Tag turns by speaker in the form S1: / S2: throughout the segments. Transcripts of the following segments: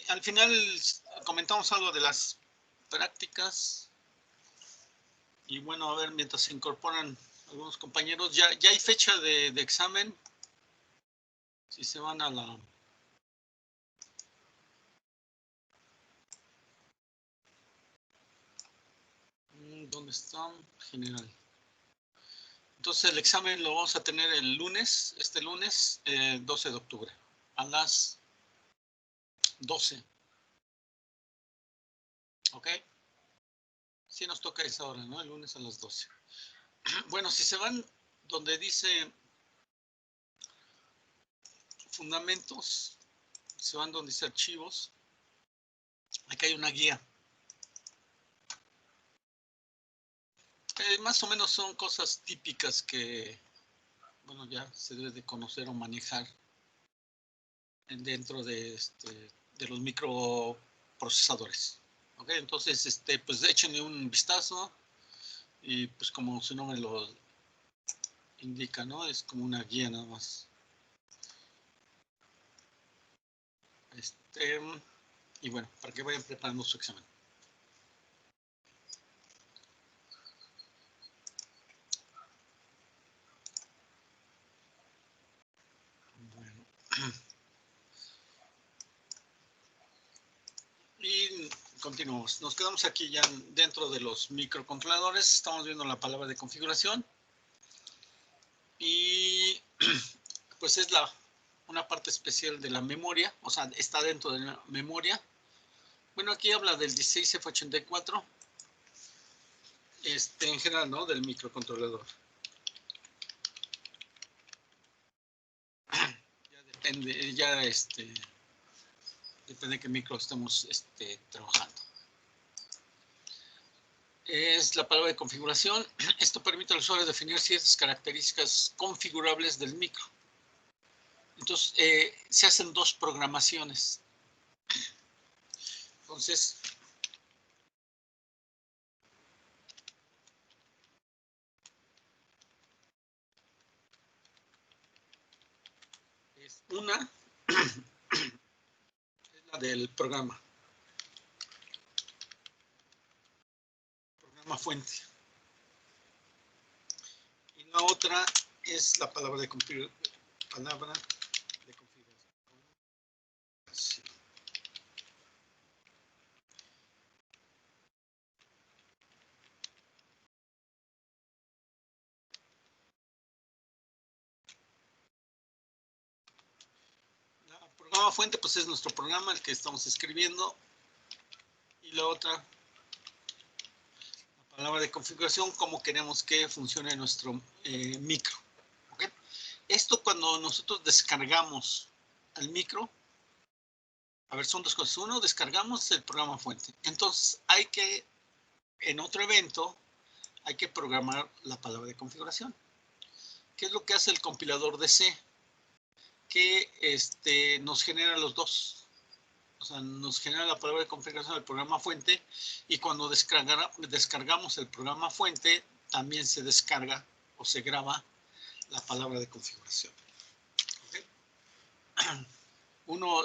S1: Al final comentamos algo de las prácticas. Y bueno, a ver, mientras se incorporan algunos compañeros, ya hay fecha de examen. Si se van a la... ¿Dónde está? General. Entonces el examen lo vamos a tener el lunes, este lunes, 12 de octubre, a las 12. ¿Ok? Sí nos toca esa hora, ¿no? El lunes a las 12. Bueno, si se van donde dice fundamentos, se van donde dice archivos, aquí hay una guía. Más o menos son cosas típicas que, bueno, ya se debe de conocer o manejar dentro de los microprocesadores. ¿Ok? Entonces, pues échenle un vistazo y pues como su nombre lo indica, ¿no? Es como una guía nada más. Y bueno, para que vayan preparando su examen. Bueno. Y continuamos. Nos quedamos aquí ya dentro de los microcontroladores. Estamos viendo la palabra de configuración. Y pues es una parte especial de la memoria, o sea, está dentro de la memoria. Bueno, aquí habla del 16F84, en general, ¿no? Del microcontrolador. Ya depende, depende de qué micro estemos trabajando. Es la palabra de configuración. Esto permite al usuario definir ciertas características configurables del micro. Entonces, se hacen dos programaciones. Entonces, una es la del programa fuente. Y la otra es la palabra de configuración. Sí. El programa fuente pues es nuestro programa, el que estamos escribiendo. Y la otra, la palabra de configuración, cómo queremos que funcione nuestro micro. ¿Okay? Esto cuando nosotros descargamos el micro, a ver, son dos cosas. Uno, descargamos el programa fuente. Entonces hay que, en otro evento, hay que programar la palabra de configuración. ¿Qué es lo que hace el compilador de C? Que nos genera los dos. O sea, nos genera la palabra de configuración del programa fuente y cuando descargamos el programa fuente, también se descarga o se graba la palabra de configuración. ¿Okay?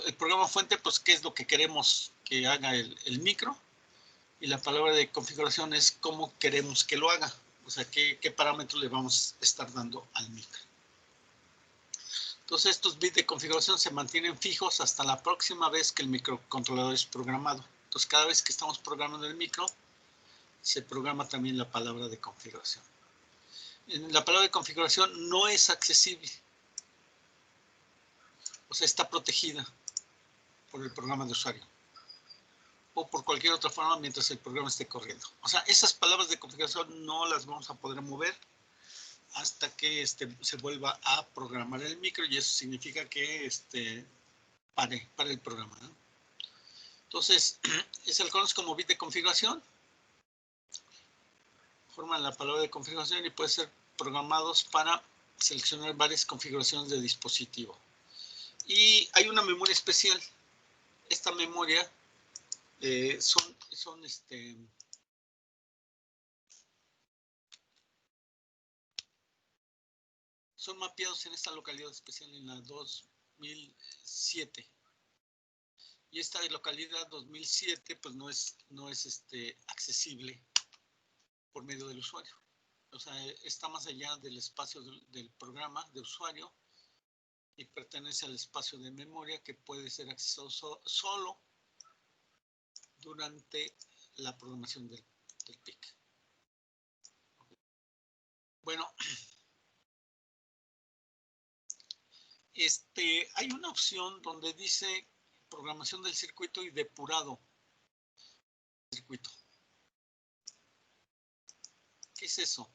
S1: El programa fuente, pues, ¿qué es lo que queremos que haga el micro? Y la palabra de configuración es cómo queremos que lo haga. O sea, qué parámetros le vamos a estar dando al micro. Entonces, estos bits de configuración se mantienen fijos hasta la próxima vez que el microcontrolador es programado. Entonces, cada vez que estamos programando el micro, se programa también la palabra de configuración. La palabra de configuración no es accesible. O sea, está protegida por el programa de usuario. O por cualquier otra forma mientras el programa esté corriendo. O sea, esas palabras de configuración no las vamos a poder mover hasta que se vuelva a programar el micro y eso significa que pare el programa, ¿no? Entonces, se le conoce como bit de configuración. Forman la palabra de configuración y pueden ser programados para seleccionar varias configuraciones de dispositivo. Y hay una memoria especial. Esta memoria son mapeados en esta localidad especial en la 2007. Y esta de localidad 2007 pues no es accesible por medio del usuario. O sea, está más allá del espacio del programa de usuario y pertenece al espacio de memoria que puede ser accesado solo durante la programación del PIC. Bueno, hay una opción donde dice programación del circuito y depurado del circuito. ¿Qué es eso?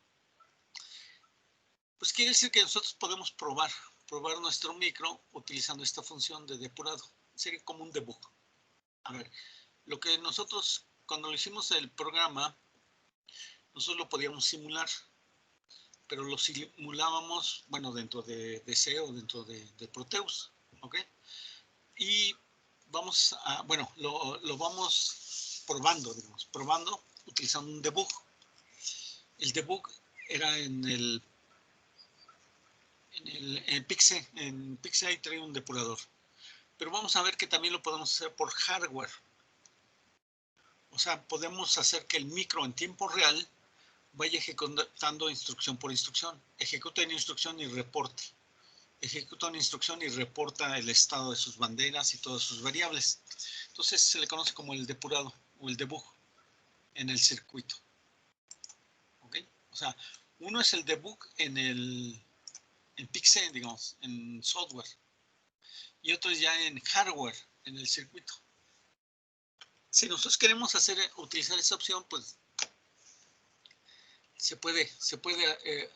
S1: Pues quiere decir que nosotros podemos probar nuestro micro utilizando esta función de depurado. Sería como un debug. A ver, lo que nosotros, cuando lo hicimos el programa, nosotros lo podíamos simular, pero lo simulábamos, bueno, dentro de C o dentro de Proteus, ¿ok? Y vamos a, bueno, lo vamos probando, digamos, probando utilizando un debug. El debug era en PIC-C. En PIC-C ahí trae un depurador. Pero vamos a ver que también lo podemos hacer por hardware. O sea, podemos hacer que el micro en tiempo real vaya ejecutando instrucción por instrucción. Ejecuta una instrucción y reporte. Ejecuta una instrucción y reporta el estado de sus banderas y todas sus variables. Entonces se le conoce como el depurado o el debug en el circuito. ¿Ok? O sea, uno es el debug en PIC-C, digamos, en software. Y otro es ya en hardware, en el circuito. Si nosotros queremos utilizar esa opción, pues se puede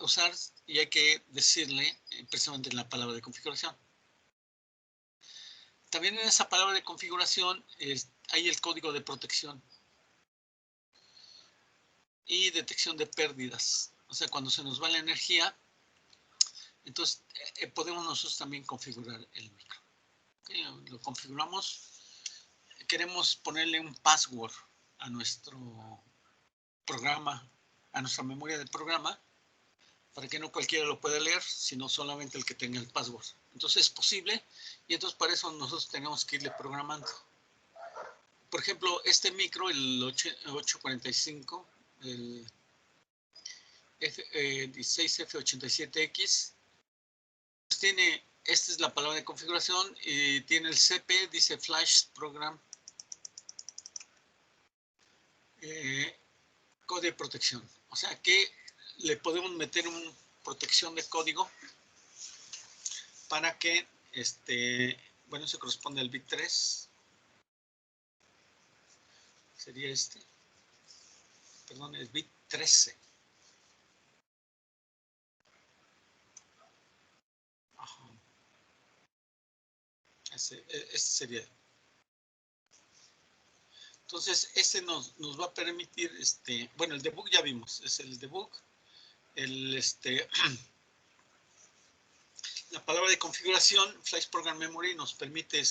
S1: usar y hay que decirle precisamente en la palabra de configuración. También en esa palabra de configuración hay el código de protección y detección de pérdidas. O sea, cuando se nos va la energía, entonces podemos nosotros también configurar el micro. ¿Okay? Lo configuramos. Queremos ponerle un password a nuestro programa, a nuestra memoria del programa, para que no cualquiera lo pueda leer, sino solamente el que tenga el password. Entonces es posible, y entonces para eso nosotros tenemos que irle programando. Por ejemplo, este micro, el 845, el 16F87X, pues tiene, esta es la palabra de configuración, y tiene el CP, dice Flash Program, código de protección. O sea que le podemos meter una protección de código para que, bueno, eso corresponde al bit 3. Sería perdón, el bit 13. Ajá. Este sería. Entonces, nos va a permitir, bueno, el debug ya vimos, es el debug, la palabra de configuración, Flash Program Memory, nos permite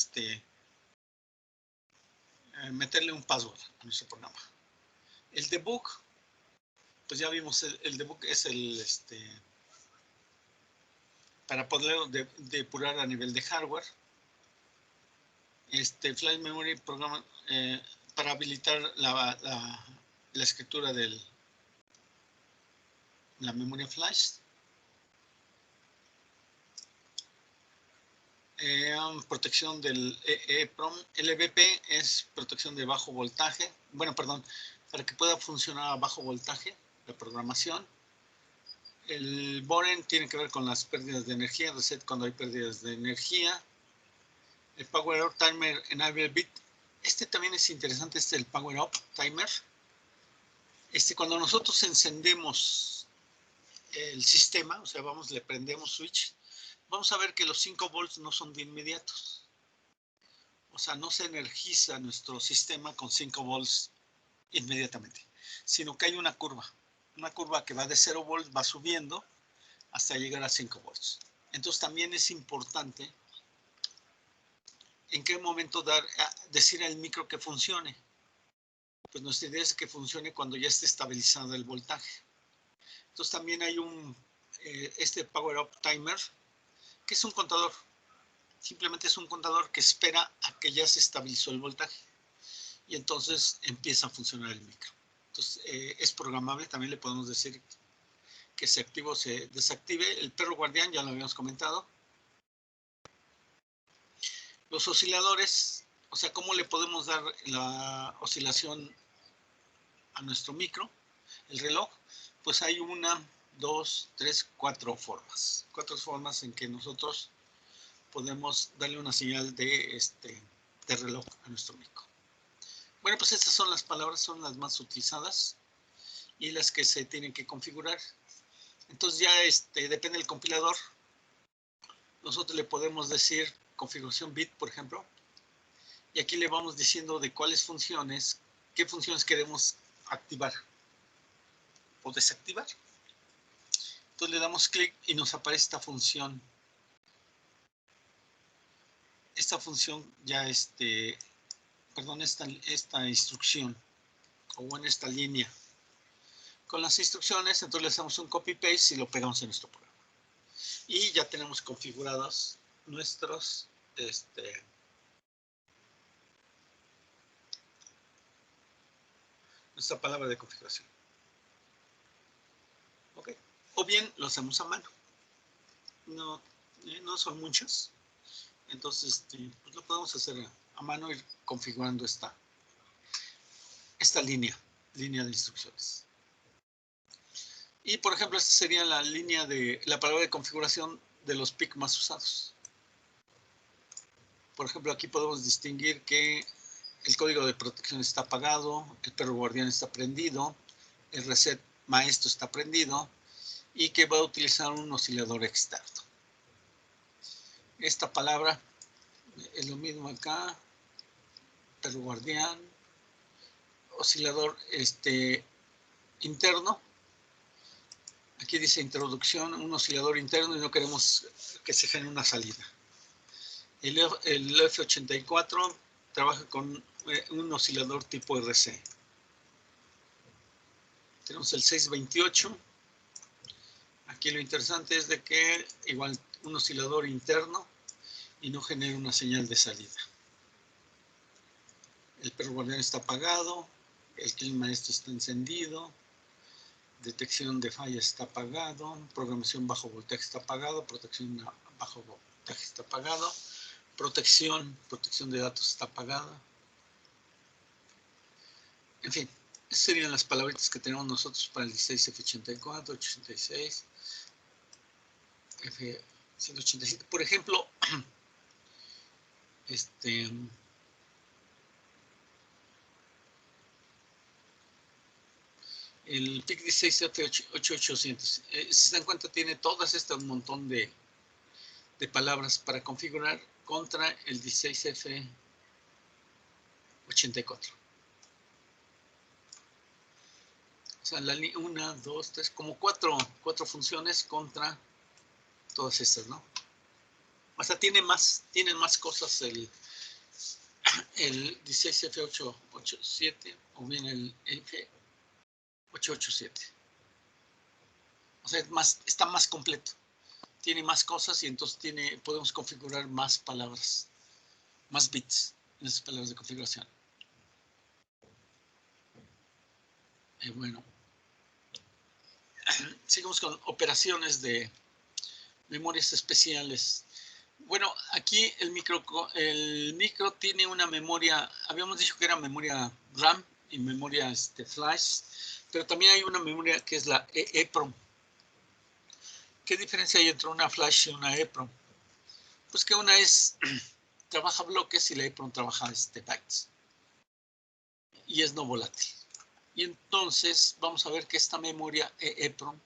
S1: meterle un password a nuestro programa. El debug, pues ya vimos, el debug es para poderlo depurar a nivel de hardware. Flash Memory Program, para habilitar la escritura de la memoria flash. Protección del EEPROM. LVP es protección de bajo voltaje. Bueno, perdón, para que pueda funcionar a bajo voltaje la programación. El BOREN tiene que ver con las pérdidas de energía, reset cuando hay pérdidas de energía. El Power Up Timer Enable Bit. También es interesante, el Power Up Timer. Cuando nosotros encendemos el sistema, o sea, le prendemos switch, vamos a ver que los 5 volts no son de inmediatos. O sea, no se energiza nuestro sistema con 5 volts inmediatamente, sino que hay una curva que va de 0 volts, va subiendo hasta llegar a 5 volts. Entonces también es importante en qué momento decir al micro que funcione. Pues nuestra idea es que funcione cuando ya esté estabilizado el voltaje. Entonces también hay Power Up Timer, que es un contador. Simplemente es un contador que espera a que ya se estabilizó el voltaje y entonces empieza a funcionar el micro. Entonces es programable, también le podemos decir que se active o se desactive. El perro guardián ya lo habíamos comentado. Los osciladores, o sea, ¿cómo le podemos dar la oscilación a nuestro micro, el reloj? Pues hay 1, 2, 3, 4 formas. 4 formas en que nosotros podemos darle una señal de reloj a nuestro micro. Bueno, pues estas son las palabras, son las más utilizadas y las que se tienen que configurar. Entonces ya depende del compilador. Nosotros le podemos decir configuración bit, por ejemplo, y aquí le vamos diciendo de cuáles funciones, qué funciones queremos activar o desactivar. Entonces le damos clic y nos aparece esta función. Esta función ya perdón, esta instrucción o en esta línea. Con las instrucciones, entonces le hacemos un copy-paste y lo pegamos en nuestro programa. Y ya tenemos configurados nuestra palabra de configuración. ¿Ok? O bien lo hacemos a mano. No son muchas. Entonces, pues lo podemos hacer a mano, ir configurando esta línea de instrucciones. Y, por ejemplo, esta sería la línea de la palabra de configuración de los PIC más usados. Por ejemplo, aquí podemos distinguir que el código de protección está apagado, el perro guardián está prendido, el reset maestro está prendido y que va a utilizar un oscilador externo. Esta palabra es lo mismo acá, perro guardián, oscilador interno. Aquí dice introducción, un oscilador interno y no queremos que se genere una salida. El F84 trabaja con un oscilador tipo RC. Tenemos el 628. Aquí lo interesante es de que igual un oscilador interno y no genera una señal de salida. El perro guardián está apagado, el clima maestro está encendido, detección de fallas está apagado, programación bajo voltaje está apagado, protección bajo voltaje está apagado, protección de datos está apagada. En fin, esas serían las palabritas que tenemos nosotros para el 16F84, 86, F187. Por ejemplo, el PIC 16F8800, si se dan cuenta, tiene todas estas un montón de palabras para configurar contra el 16F84. O sea, 1, 2, 3, como cuatro funciones contra todas estas, ¿no? O sea, tienen más cosas el 16F887 o bien el F887. O sea, está más completo. Tiene más cosas y entonces podemos configurar más palabras, más bits en esas palabras de configuración. Bueno, seguimos con operaciones de memorias especiales. Bueno, aquí el micro tiene una memoria, habíamos dicho que era memoria RAM y memoria flash, pero también hay una memoria que es la EEPROM. ¿Qué diferencia hay entre una flash y una EEPROM? Pues que una trabaja bloques y la EEPROM trabaja bytes. Y es no volátil. Y entonces vamos a ver que esta memoria EEPROM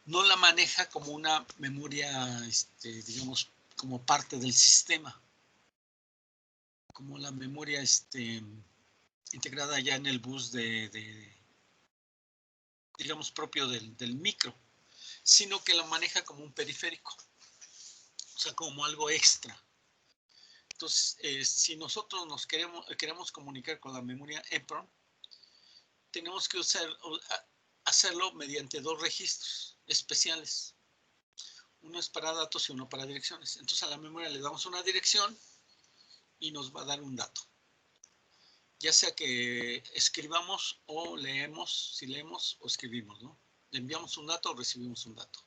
S1: no la maneja como una memoria, digamos, como parte del sistema. Como la memoria integrada ya en el bus digamos, propio del micro, sino que la maneja como un periférico, o sea, como algo extra. Entonces, si nosotros queremos comunicar con la memoria EEPROM, tenemos que hacerlo mediante 2 registros especiales. Uno es para datos y uno para direcciones. Entonces a la memoria le damos una dirección y nos va a dar un dato. Ya sea que escribamos o leemos, si leemos o escribimos, ¿no? Le enviamos un dato o recibimos un dato.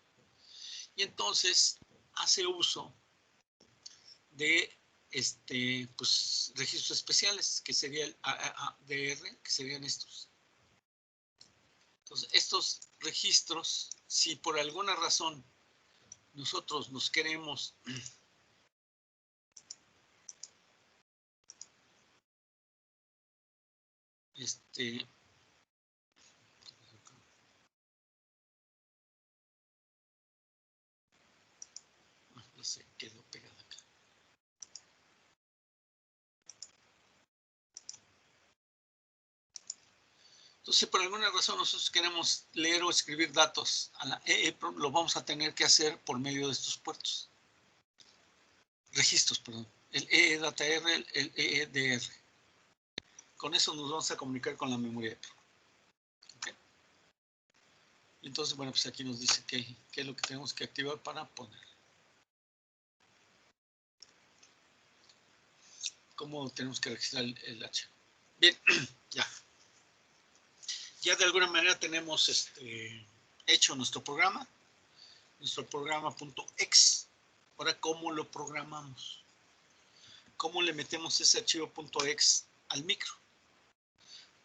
S1: Y entonces hace uso de pues, registros especiales, que sería el ADR, que serían estos. Entonces, estos registros, si por alguna razón nosotros nos queremos ya se quedó pegada acá. Entonces, si por alguna razón nosotros queremos leer o escribir datos a la EEPROM, lo vamos a tener que hacer por medio de estos puertos. Registros, perdón. El EEDATR, el EEDR. Con eso nos vamos a comunicar con la memoria EEPROM. ¿Okay? Entonces, bueno, pues aquí nos dice qué es lo que tenemos que activar para poner. ¿Cómo tenemos que registrar el H? Bien, ya. Ya de alguna manera tenemos hecho nuestro programa .exe. Ahora, ¿cómo lo programamos? ¿Cómo le metemos ese archivo .exe al micro?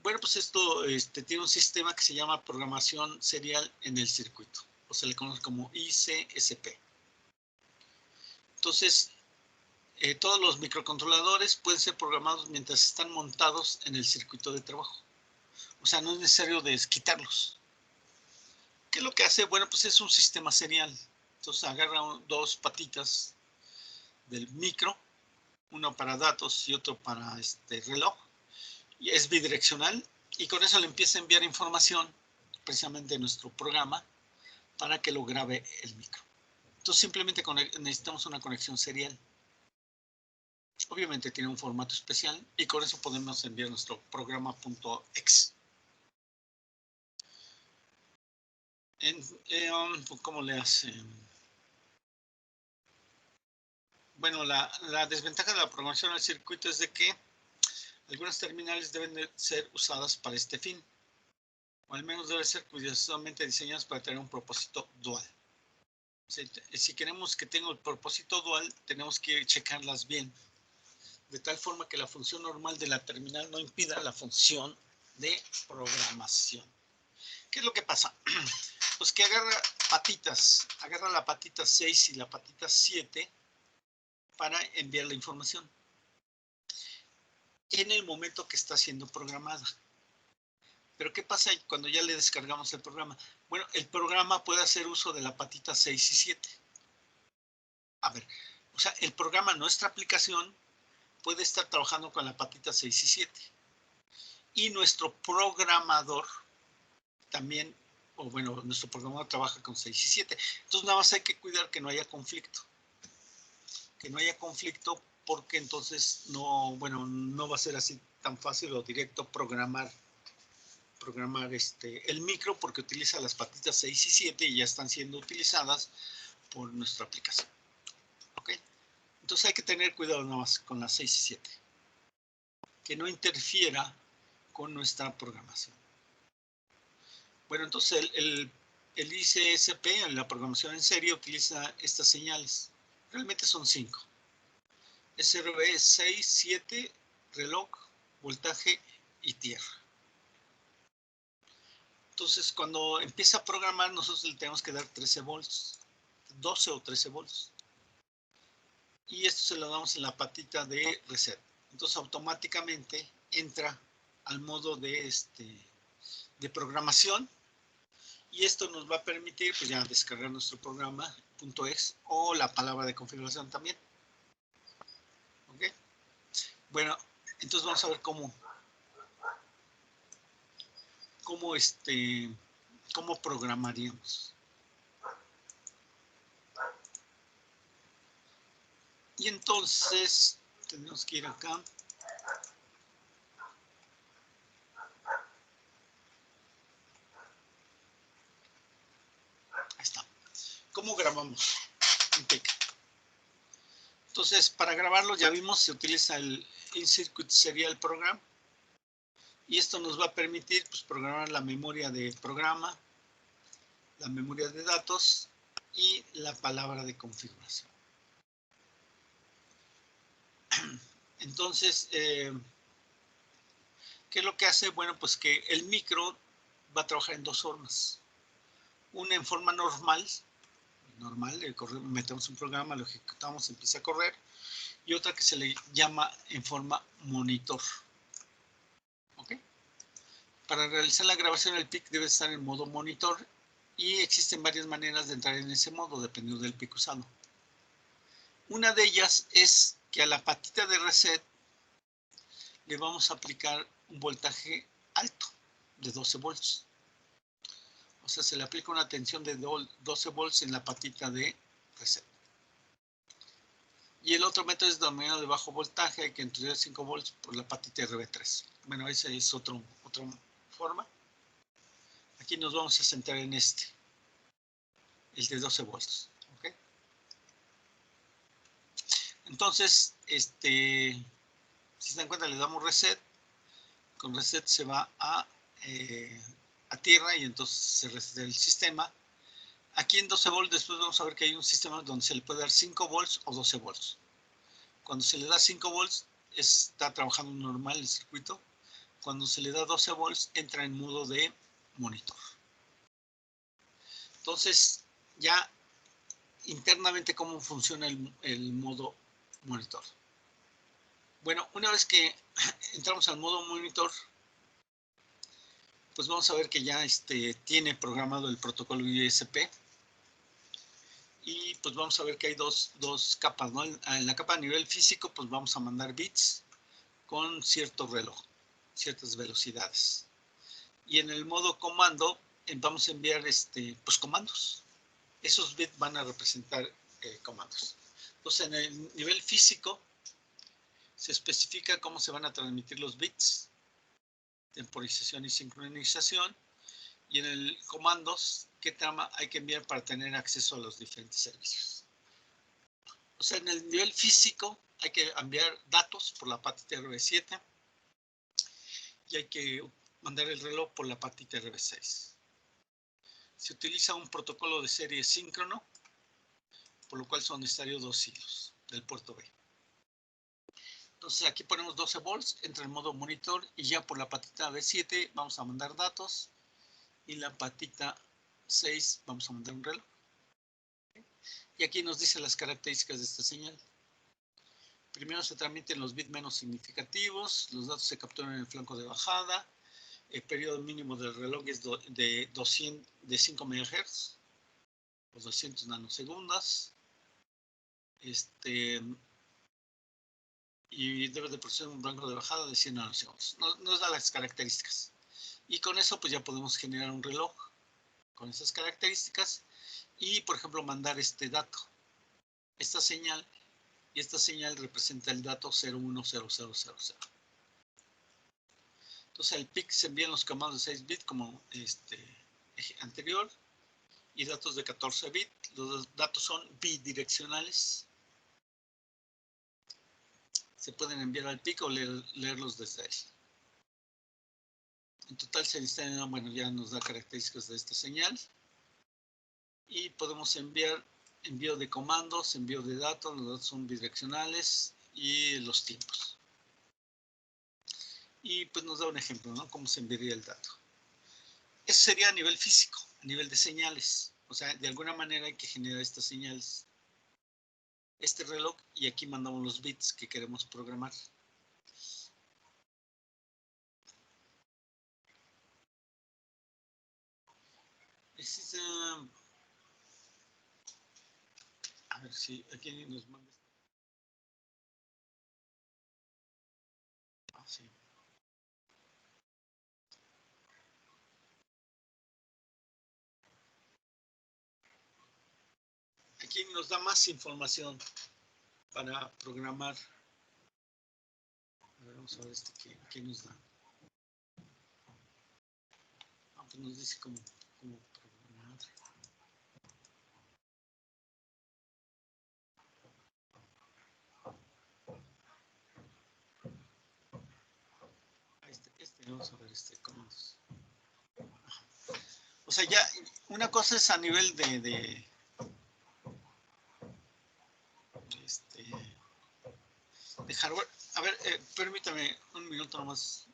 S1: Bueno, pues esto tiene un sistema que se llama programación serial en el circuito, o se le conoce como ICSP. Entonces, todos los microcontroladores pueden ser programados mientras están montados en el circuito de trabajo. O sea, no es necesario desquitarlos. ¿Qué es lo que hace? Bueno, pues es un sistema serial. Entonces agarra dos patitas del micro, uno para datos y otro para reloj, y es bidireccional, y con eso le empieza a enviar información, precisamente nuestro programa, para que lo grabe el micro. Entonces simplemente necesitamos una conexión serial. Obviamente tiene un formato especial, y con eso podemos enviar nuestro programa.exe. ¿Cómo le hacen? Bueno, la desventaja de la programación del circuito es de que algunas terminales deben de ser usadas para este fin, o al menos deben ser cuidadosamente diseñadas para tener un propósito dual. Si queremos que tenga el propósito dual, tenemos que checarlas bien, de tal forma que la función normal de la terminal no impida la función de programación. ¿Qué es lo que pasa? Pues que agarra la patita 6 y la patita 7 para enviar la información en el momento que está siendo programada. Pero ¿qué pasa cuando ya le descargamos el programa? Bueno, el programa puede hacer uso de la patita 6 y 7. A ver, o sea, el programa, nuestra aplicación, puede estar trabajando con la patita 6 y 7. Y nuestro programador también, o bueno, nuestro programador trabaja con 6 y 7. Entonces nada más hay que cuidar que no haya conflicto. Que no haya conflicto, porque entonces no va a ser así tan fácil o directo programar el micro, porque utiliza las patitas 6 y 7 y ya están siendo utilizadas por nuestra aplicación. ¿Ok? Entonces hay que tener cuidado nada más con las 6 y 7. Que no interfiera con nuestra programación. Bueno, entonces el ICSP, la programación en serie, utiliza estas señales. Realmente son 5. SRV 6, 7, reloj, voltaje y tierra. Entonces, cuando empieza a programar, nosotros le tenemos que dar 13 volts, 12 o 13 volts. Y esto se lo damos en la patita de reset. Entonces, automáticamente entra al modo de programación. Y esto nos va a permitir, pues, ya descargar nuestro programa .exe o la palabra de configuración también. ¿Ok? Bueno, entonces vamos a ver cómo programaríamos. Y entonces tenemos que ir acá. Ahí está. ¿Cómo grabamos? un PIC. Entonces, para grabarlo, ya vimos, se utiliza el In-Circuit Serial Program. Y esto nos va a permitir pues, programar la memoria de programa, la memoria de datos y la palabra de confirmación. Entonces, ¿qué es lo que hace? Bueno, pues que el micro va a trabajar en dos formas. Una en forma normal, metemos un programa, lo ejecutamos, empieza a correr, y otra que se le llama en forma monitor. ¿Ok? Para realizar la grabación el PIC debe estar en modo monitor y existen varias maneras de entrar en ese modo dependiendo del PIC usado. Una de ellas es que a la patita de reset le vamos a aplicar un voltaje alto de 12 volts. O sea, se le aplica una tensión de 12 volts en la patita de reset. Y el otro método es denominado de bajo voltaje, hay que introducir 5 volts por la patita RB3. Bueno, esa es otra forma. Aquí nos vamos a centrar en este, el de 12 volts. ¿Okay? Entonces, si se dan cuenta, le damos reset. Con reset se va a tierra y entonces se reseta el sistema. Aquí en 12 volts, después vamos a ver que hay un sistema donde se le puede dar 5 volts o 12 volts. Cuando se le da 5 volts, está trabajando normal el circuito. Cuando se le da 12 volts, entra en modo de monitor. Entonces, ya internamente, ¿cómo funciona el modo monitor? Bueno, una vez que entramos al modo monitor, pues vamos a ver que ya tiene programado el protocolo ISP. Y pues vamos a ver que hay dos capas, ¿no? En la capa a nivel físico, pues vamos a mandar bits con cierto reloj, ciertas velocidades. Y en el modo comando, vamos a enviar pues comandos. Esos bits van a representar comandos. Entonces, en el nivel físico, se especifica cómo se van a transmitir los bits, temporización y sincronización. Y en el comandos, qué trama hay que enviar para tener acceso a los diferentes servicios. O sea, en el nivel físico hay que enviar datos por la patita RB7 y hay que mandar el reloj por la patita RB6. Se utiliza un protocolo de serie síncrono, por lo cual son necesarios 2 hilos del puerto B. Entonces aquí ponemos 12 volts, entra en modo monitor y ya por la patita B7 vamos a mandar datos y la patita 6 vamos a mandar un reloj. Y aquí nos dice las características de esta señal. Primero se transmiten los bits menos significativos, los datos se capturan en el flanco de bajada, el periodo mínimo del reloj es de 5 MHz o 200 nanosegundos. Y debe de producir un rango de bajada de 100 nanosegundos. Nos da las características. Y con eso pues ya podemos generar un reloj con esas características y, por ejemplo, mandar este dato. Esta señal representa el dato 010000. Entonces el PIC se envían los comandos de 6 bits como anterior y datos de 14 bits. Los datos son bidireccionales. Se pueden enviar al PIC o leerlos desde él. En total se necesitan, bueno, ya nos da características de esta señal. Y podemos enviar envío de comandos, envío de datos, los datos son bidireccionales y los tiempos. Y pues nos da un ejemplo, ¿no? Cómo se enviaría el dato. Eso sería a nivel físico, a nivel de señales. O sea, de alguna manera hay que generar estas señales, este reloj, y aquí mandamos los bits que queremos programar. A ver si aquí nos manda. Ah, sí. Aquí nos da más información para programar. A ver, vamos a ver qué nos da. Ah, pues nos dice cómo programar. Vamos a ver comandos. O sea, ya una cosa es a nivel de hardware. A ver, permítame un minuto nomás.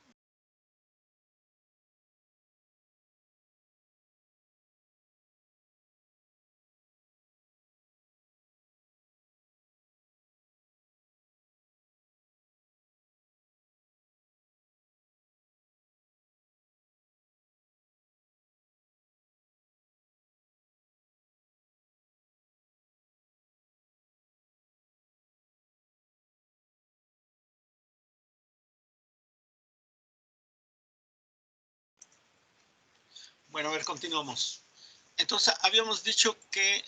S1: Bueno, a ver, continuamos. Entonces, habíamos dicho que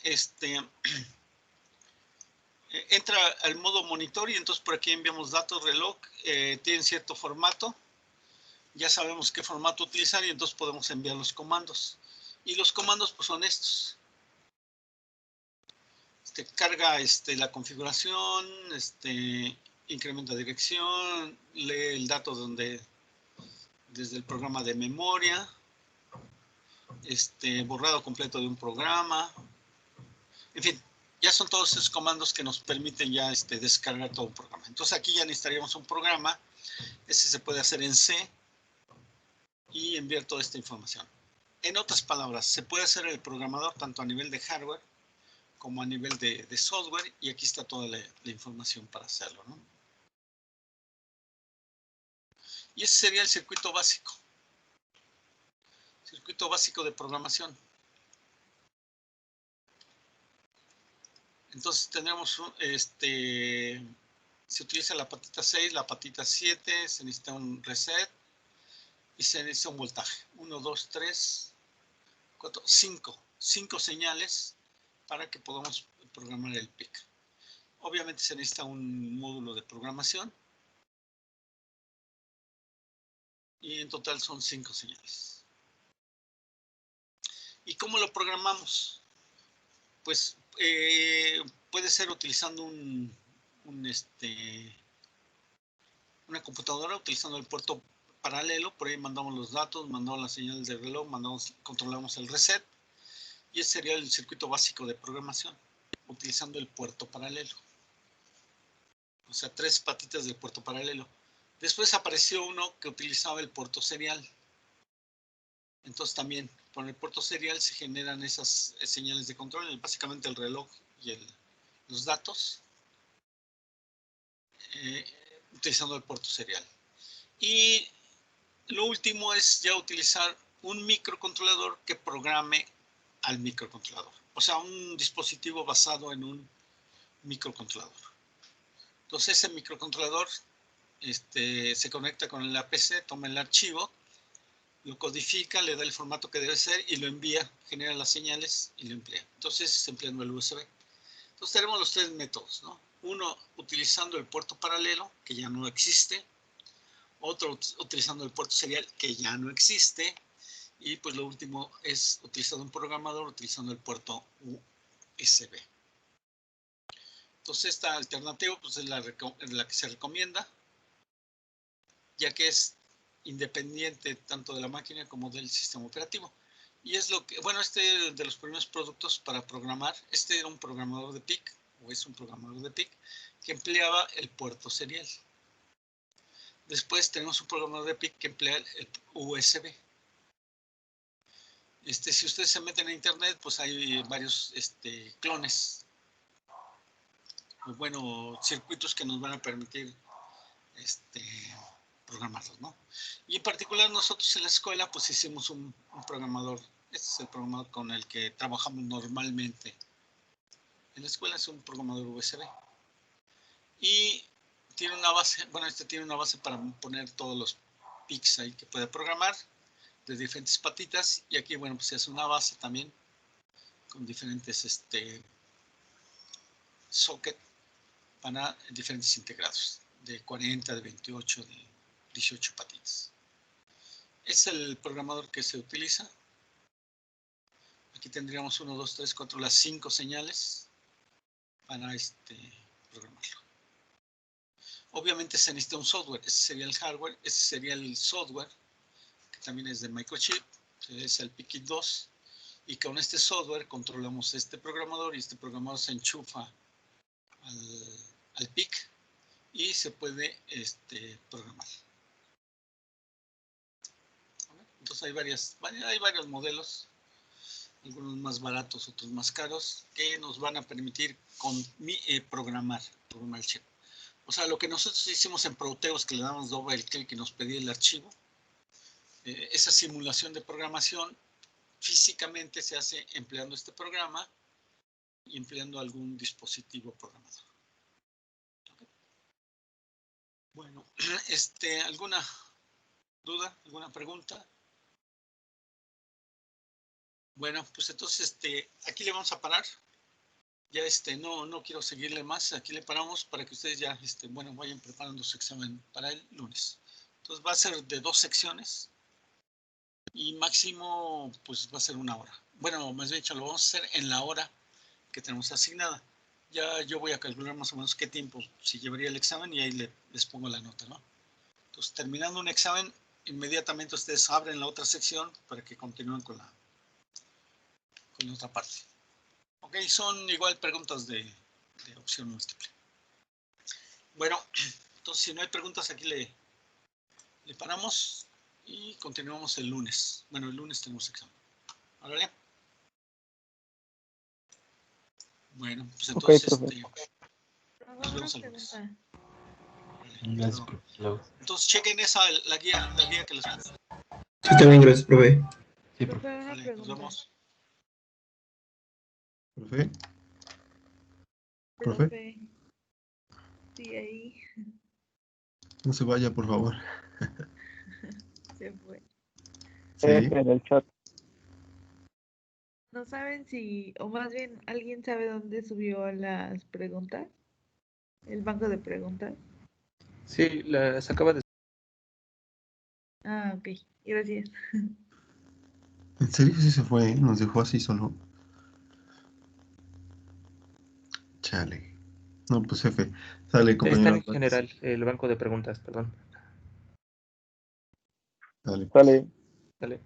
S1: entra al modo monitor y entonces por aquí enviamos datos, reloj, tienen cierto formato. Ya sabemos qué formato utilizar y entonces podemos enviar los comandos. Y los comandos pues son estos. Carga la configuración, incrementa dirección, lee el dato desde el programa de memoria, borrado completo de un programa, en fin, ya son todos esos comandos que nos permiten ya descargar todo un programa. Entonces aquí ya necesitaríamos un programa, ese se puede hacer en C y enviar toda esta información. En otras palabras, se puede hacer el programador tanto a nivel de hardware como a nivel de software, y aquí está toda la información para hacerlo, ¿no? Y ese sería el circuito básico. Circuito básico de programación. Entonces tenemos, se utiliza la patita 6, la patita 7, se necesita un reset y se necesita un voltaje. 1, 2, 3, 4, 5. 5 señales para que podamos programar el PIC. Obviamente se necesita un módulo de programación y en total son 5 señales. ¿Y cómo lo programamos? Pues puede ser utilizando una computadora, utilizando el puerto paralelo. Por ahí mandamos los datos, mandamos las señales del reloj, controlamos el reset, y ese sería el circuito básico de programación, utilizando el puerto paralelo. O sea, 3 patitas del puerto paralelo. Después apareció uno que utilizaba el puerto serial. Entonces también con el puerto serial se generan esas señales de control, básicamente el reloj y los datos, utilizando el puerto serial. Y lo último es ya utilizar un microcontrolador que programe al microcontrolador. O sea, un dispositivo basado en un microcontrolador. Entonces ese microcontrolador se conecta con la PC, toma el archivo, lo codifica, le da el formato que debe ser y lo envía, genera las señales y lo emplea. Entonces se empleando el USB. Entonces tenemos los 3 métodos, ¿no? Uno utilizando el puerto paralelo, que ya no existe. Otro utilizando el puerto serial, que ya no existe. Y pues lo último es utilizando un programador, utilizando el puerto USB. Entonces esta alternativa pues, es la que se recomienda, ya que es independiente tanto de la máquina como del sistema operativo. Y es lo que, bueno, de los primeros productos para programar, era un programador de PIC, o es un programador de PIC, que empleaba el puerto serial. Después tenemos un programador de PIC que emplea el USB. Si ustedes se meten a internet, pues hay varios clones, o bueno, circuitos que nos van a permitir programarlos, ¿no? Y en particular nosotros en la escuela pues hicimos un programador. Este es el programador con el que trabajamos normalmente en la escuela, es un programador USB. Y tiene una base, bueno, tiene una base para poner todos los PICs ahí que puede programar de diferentes patitas, y aquí, bueno, pues se hace una base también con diferentes socket para diferentes integrados, de 40, de 28, de 18 patitas. Es el programador que se utiliza. Aquí tendríamos 1, 2, 3, 4, las 5 señales para programarlo. Obviamente se necesita un software, ese sería el hardware, ese sería el software, también es de Microchip, es el PIC 2, y con este software controlamos este programador, y este programador se enchufa al PIC y se puede programar. Entonces hay varios modelos, algunos más baratos, otros más caros, que nos van a permitir programar el chip. O sea, lo que nosotros hicimos en Proteus, que le damos doble clic y nos pedía el archivo, esa simulación de programación físicamente se hace empleando este programa y empleando algún dispositivo programador. ¿Okay? Bueno, ¿alguna duda? ¿Alguna pregunta? Bueno, pues entonces aquí le vamos a parar. Ya no quiero seguirle más. Aquí le paramos para que ustedes ya vayan preparando su examen para el lunes. Entonces va a ser de 2 secciones y máximo pues va a ser 1 hora. Bueno, más bien dicho, lo vamos a hacer en la hora que tenemos asignada. Ya yo voy a calcular más o menos qué tiempo si llevaría el examen y ahí les pongo la nota, ¿no? Entonces, terminando un examen, inmediatamente ustedes abren la otra sección para que continúen con la otra parte. Ok, son igual preguntas de opción múltiple. Bueno, entonces si no hay preguntas, aquí le paramos y continuamos el lunes. Bueno, el lunes tenemos examen. ¿Vale? Bueno, pues entonces nos vemos el lunes.
S2: Gracias, profe.
S1: Entonces chequen la guía que les mando.
S3: Sí, también gracias, profe.
S2: Sí, profe.
S1: Vale, nos vemos.
S3: Profe.
S4: Profe. Sí, ahí.
S3: No se vaya, por favor.
S4: Se fue.
S3: Sí.
S5: En el chat.
S4: ¿No saben si, o más bien, alguien sabe dónde subió las preguntas? ¿El banco de preguntas?
S5: Sí, las acaba de...
S4: Ah, ok. Gracias.
S3: En serio sí se fue, nos dejó así solo. Chale. No, pues jefe. Sale,
S5: Está
S3: compañero.
S5: en general, el banco de preguntas, perdón.
S3: Dale.
S5: Dale.